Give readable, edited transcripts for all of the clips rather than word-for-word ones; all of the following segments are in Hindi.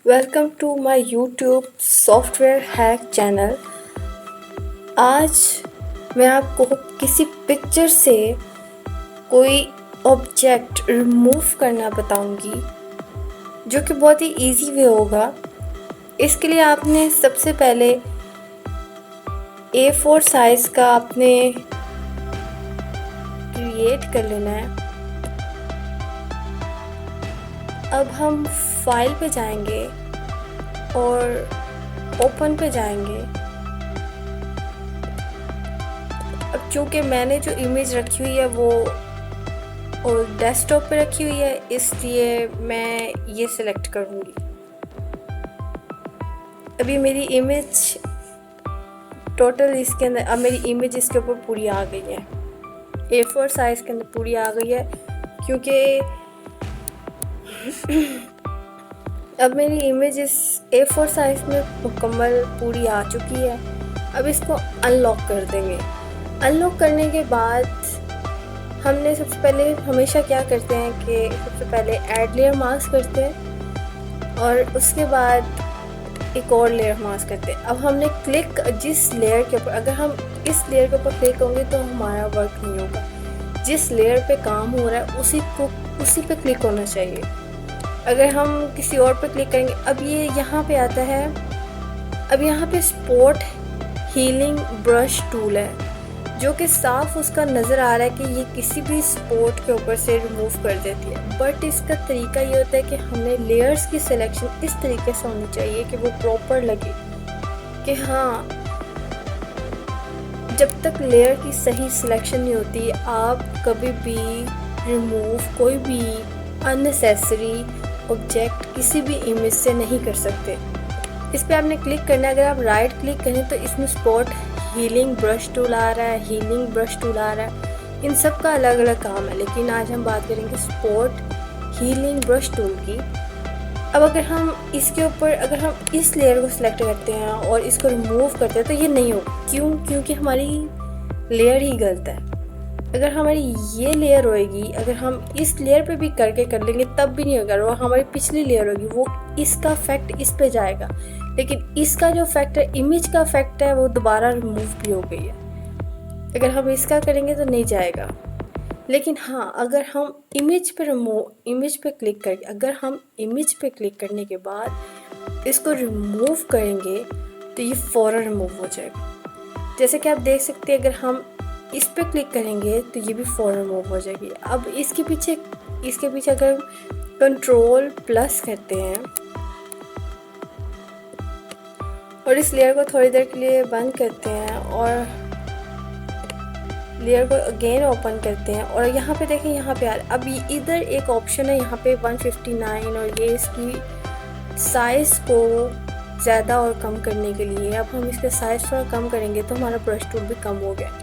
Welcome to my YouTube software hack channel. आज मैं आपको किसी पिक्चर से कोई ऑब्जेक्ट रिमूव करना बताऊंगी, जो कि बहुत ही इजी वे होगा। इसके लिए आपने सबसे पहले A4 साइज़ का आपने क्रिएट कर लेना है। अब हम फाइल पे जाएंगे और ओपन पे जाएंगे। अब चूँकि मैंने जो इमेज रखी हुई है वो और डेस्कटॉप पे रखी हुई है, इसलिए मैं ये सिलेक्ट करूँगी। अभी मेरी इमेज टोटल इसके अंदर, अब मेरी इमेज इसके ऊपर पूरी आ गई है, A4 साइज़ के अंदर पूरी आ गई है, क्योंकि अब मेरी इमेज इस A4 साइज़ में मुकम्मल पूरी आ चुकी है। अब इसको अनलॉक कर देंगे। अनलॉक करने के बाद हमने सबसे पहले हमेशा क्या करते हैं कि सबसे पहले ऐड लेयर मास्क करते हैं और उसके बाद एक और लेयर मास्क करते हैं। अब हमने क्लिक जिस लेयर के ऊपर, अगर हम इस लेयर के ऊपर क्लिक होंगे तो हमारा वर्क नहीं होगा। जिस लेयर पे काम हो रहा है उसी पे क्लिक होना चाहिए। अगर हम किसी और पे क्लिक करेंगे, अब ये यहाँ पे आता है, अब यहाँ पे स्पॉट हीलिंग ब्रश टूल है, जो कि साफ उसका नज़र आ रहा है कि ये किसी भी स्पॉट के ऊपर से रिमूव कर देती है। बट इसका तरीका ये होता है कि हमने लेयर्स की सिलेक्शन इस तरीके से होनी चाहिए कि वो प्रॉपर लगे, कि हाँ, जब तक लेयर की सही सिलेक्शन नहीं होती आप कभी भी रिमूव कोई भी अननेसेसरी ऑब्जेक्ट किसी भी इमेज से नहीं कर सकते। इस पर आपने क्लिक करना है। अगर आप राइट क्लिक करें तो इसमें स्पॉट हीलिंग ब्रश टूल आ रहा है, हीलिंग ब्रश टूल आ रहा है। इन सब का अलग अलग काम है, लेकिन आज हम बात करेंगे स्पॉट हीलिंग ब्रश टूल की। अब अगर हम इसके ऊपर, अगर हम इस लेयर को सिलेक्ट करते हैं और इसको रिमूव करते हैं तो ये नहीं होगा। क्यों? क्योंकि हमारी लेयर ही गलत है। अगर हमारी ये लेयर होएगी, अगर हम इस लेयर पे भी करके कर लेंगे तब भी नहीं होगा। वो हमारी पिछली लेयर होगी, वो इसका इफेक्ट इस पे जाएगा, लेकिन इसका जो इफेक्ट है, इमेज का इफेक्ट है, वो दोबारा रिमूव भी हो गई है। अगर हम इसका करेंगे तो नहीं जाएगा। लेकिन हाँ, अगर हम इमेज पे क्लिक करके, अगर हम इमेज पे क्लिक करने के बाद इसको रिमूव करेंगे तो ये फ़ौरन रिमूव हो जाएगा। जैसे कि आप देख सकते हैं, अगर हम इस पे क्लिक करेंगे तो ये भी फ़ौरन रिमूव हो जाएगी। अब इसके पीछे अगर कंट्रोल प्लस करते हैं और इस लेयर को थोड़ी देर के लिए बंद करते हैं और लेयर को अगेन ओपन करते हैं, और यहाँ पे देखें, यहाँ पे अब इधर एक ऑप्शन है, यहाँ पे 159, और ये इसकी साइज़ को ज़्यादा और कम करने के लिए। अब हम इसके साइज़ थोड़ा कम करेंगे तो हमारा ब्रश टूल भी कम हो गया।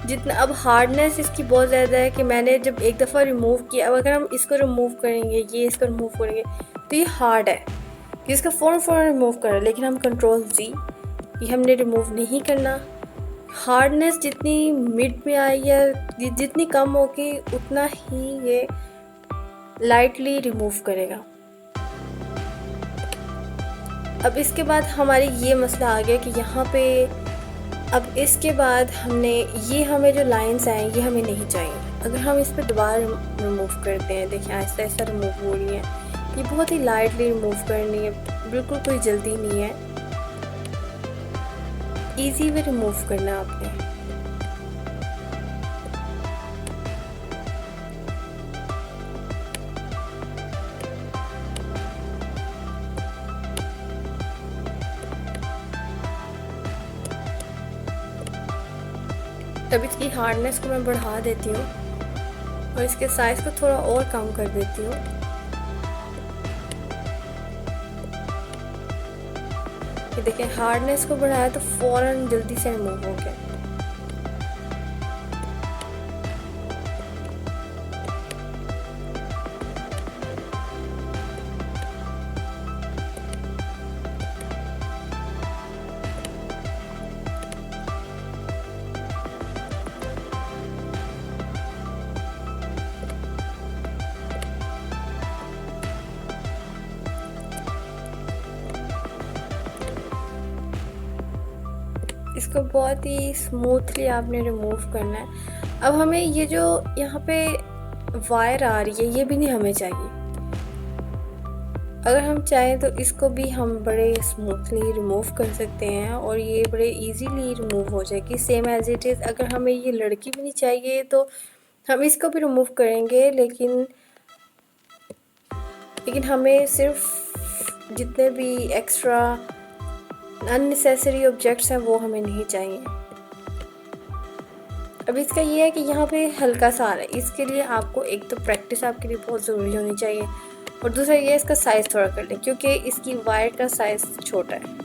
जितना अब हार्डनेस इसकी बहुत ज़्यादा है कि मैंने जब एक दफ़ा रिमूव किया, अब अगर हम इसको रिमूव करेंगे, ये इसको रिमूव करेंगे तो ये हार्ड है कि इसका फ़ौरन रिमूव करें। लेकिन हम Ctrl+Z, ये हमने रिमूव नहीं करना। हार्डनेस जितनी मिड में आई है, जितनी कम होगी उतना ही ये लाइटली रिमूव करेगा। अब इसके बाद हमारे ये मसला आ गया कि यहाँ पे, अब इसके बाद हमें जो लाइंस आए ये हमें नहीं चाहिए। अगर हम इस पर दोबारा रिमूव करते हैं, देखिए आहिस्ता आहिस्ता रिमूव हो रही है, ये बहुत ही लाइटली रिमूव करनी है, बिल्कुल कोई जल्दी नहीं है, इजी वे रिमूव करना है आपने। अब इसकी हार्डनेस को मैं बढ़ा देती हूँ और इसके साइज़ को थोड़ा और कम कर देती हूँ। ये देखें, हार्डनेस को बढ़ाया तो फ़ौरन जल्दी से रिमूव हो गया। इसको बहुत ही स्मूथली आपने रिमूव करना है। अब हमें ये जो यहाँ पे वायर आ रही है ये भी नहीं हमें चाहिए। अगर हम चाहें तो इसको भी हम बड़े स्मूथली रिमूव कर सकते हैं और ये बड़े इजीली रिमूव हो जाएगी सेम एज इट इज़। अगर हमें ये लड़की भी नहीं चाहिए तो हम इसको भी रिमूव करेंगे, लेकिन हमें सिर्फ जितने भी एक्स्ट्रा अननेसेसरी ऑब्जेक्ट्स हैं वो हमें नहीं चाहिए। अब इसका ये है कि यहाँ पे हल्का सा आ रहा है, इसके लिए आपको एक तो प्रैक्टिस आपके लिए बहुत ज़रूरी होनी चाहिए और दूसरा ये इसका साइज़ थोड़ा कर लें क्योंकि इसकी वायर का साइज़ छोटा है।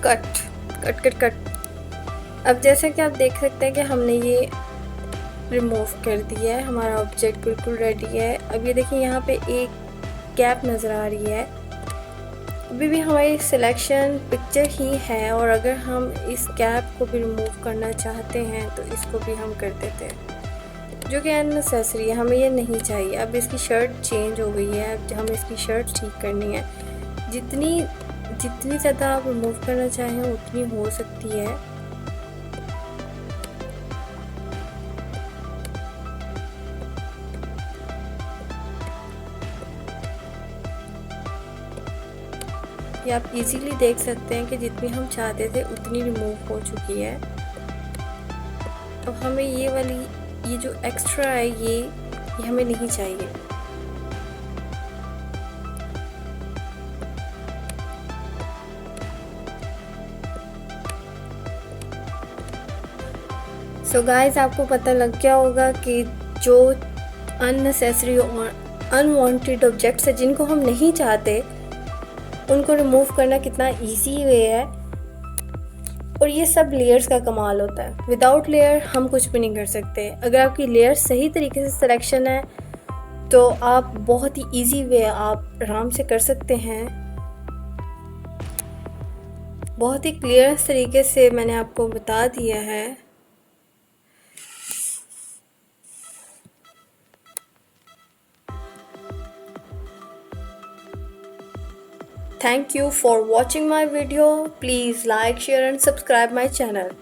Cut cut cut cut. अब जैसा कि आप देख सकते हैं कि हमने ये रिमूव कर दिया है, हमारा ऑब्जेक्ट बिल्कुल रेडी है। अब ये देखिए यहाँ पे एक गैप नज़र आ रही है। अभी भी हमारी सिलेक्शन पिक्चर ही है और अगर हम इस गैप को भी रिमूव करना चाहते हैं तो इसको भी हम कर देते हैं, जो कि अननेसेसरी है, हमें ये नहीं चाहिए। अब इसकी शर्ट चेंज हो गई है, अब हमें इसकी शर्ट ठीक करनी है। जितनी ज़्यादा आप रिमूव करना चाहें उतनी हो सकती है। ये आप इजीली देख सकते हैं कि जितनी हम चाहते थे उतनी रिमूव हो चुकी है। अब हमें ये वाली ये जो एक्स्ट्रा है ये हमें नहीं चाहिए। सो गाइस, आपको पता लग गया होगा कि जो अननेसेसरी और अनवांटेड ऑब्जेक्ट्स है जिनको हम नहीं चाहते उनको रिमूव करना कितना इजी वे है। और ये सब लेयर्स का कमाल होता है, विदाउट लेयर हम कुछ भी नहीं कर सकते। अगर आपकी लेयर सही तरीके से सिलेक्शन है तो आप बहुत ही इजी वे आप आराम से कर सकते हैं। बहुत ही क्लियर तरीके से मैंने आपको बता दिया है। Thank you for watching my video. Please like, share and subscribe my channel.